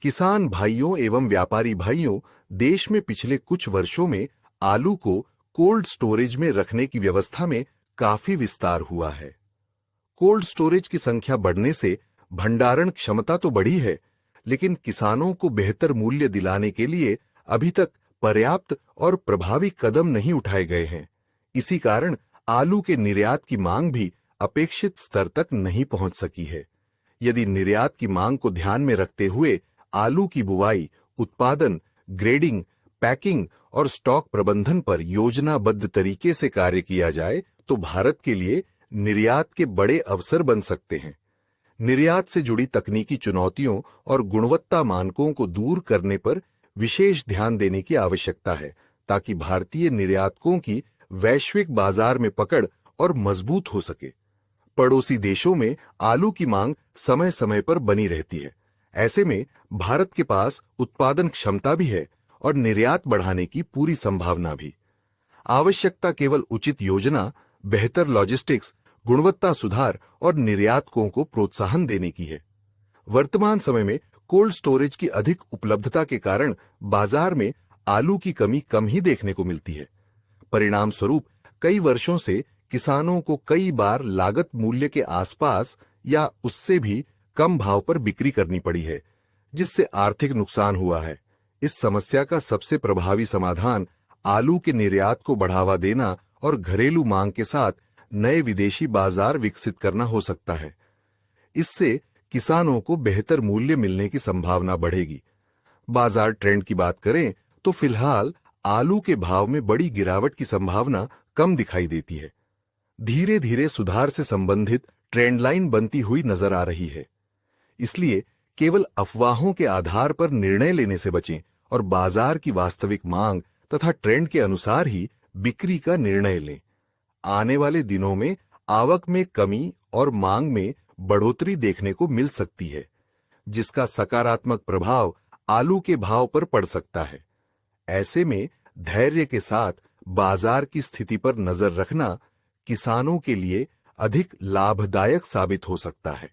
किसान भाइयों एवं व्यापारी भाइयों, देश में पिछले कुछ वर्षों में आलू को कोल्ड स्टोरेज में रखने की व्यवस्था में काफी विस्तार हुआ है। कोल्ड स्टोरेज की संख्या बढ़ने से भंडारण क्षमता तो बढ़ी है, लेकिन किसानों को बेहतर मूल्य दिलाने के लिए अभी तक पर्याप्त और प्रभावी कदम नहीं उठाए गए हैं। इसी कारण आलू के निर्यात की मांग भी अपेक्षित स्तर तक नहीं पहुंच सकी है। यदि निर्यात की मांग को ध्यान में रखते हुए आलू की बुवाई, उत्पादन, ग्रेडिंग, पैकिंग और स्टॉक प्रबंधन पर योजनाबद्ध तरीके से कार्य किया जाए तो भारत के लिए निर्यात के बड़े अवसर बन सकते हैं। निर्यात से जुड़ी तकनीकी चुनौतियों और गुणवत्ता मानकों को दूर करने पर विशेष ध्यान देने की आवश्यकता है, ताकि भारतीय निर्यातकों की वैश्विक बाजार में पकड़ और मजबूत हो सके। पड़ोसी देशों में आलू की मांग समय समय पर बनी रहती है। ऐसे में भारत के पास उत्पादन क्षमता भी है और निर्यात बढ़ाने की पूरी संभावना भी। आवश्यकता केवल उचित योजना, बेहतर लॉजिस्टिक्स, गुणवत्ता सुधार और निर्यातकों को प्रोत्साहन देने की है। वर्तमान समय में कोल्ड स्टोरेज की अधिक उपलब्धता के कारण बाजार में आलू की कमी कम ही देखने को मिलती है। परिणाम स्वरूप कई वर्षों से किसानों को कई बार लागत मूल्य के आसपास या उससे भी कम भाव पर बिक्री करनी पड़ी है, जिससे आर्थिक नुकसान हुआ है। इस समस्या का सबसे प्रभावी समाधान आलू के निर्यात को बढ़ावा देना और घरेलू मांग के साथ नए विदेशी बाजार विकसित करना हो सकता है। इससे किसानों को बेहतर मूल्य मिलने की संभावना बढ़ेगी। बाजार ट्रेंड की बात करें तो फिलहाल आलू के भाव में बड़ी गिरावट की संभावना कम दिखाई देती है। धीरे धीरे सुधार से संबंधित ट्रेंड लाइन बनती हुई नजर आ रही है। इसलिए केवल अफवाहों के आधार पर निर्णय लेने से बचें और बाजार की वास्तविक मांग तथा ट्रेंड के अनुसार ही बिक्री का निर्णय लें। आने वाले दिनों में आवक में कमी और मांग में बढ़ोतरी देखने को मिल सकती है, जिसका सकारात्मक प्रभाव आलू के भाव पर पड़ सकता है। ऐसे में धैर्य के साथ बाजार की स्थिति पर नजर रखना किसानों के लिए अधिक लाभदायक साबित हो सकता है।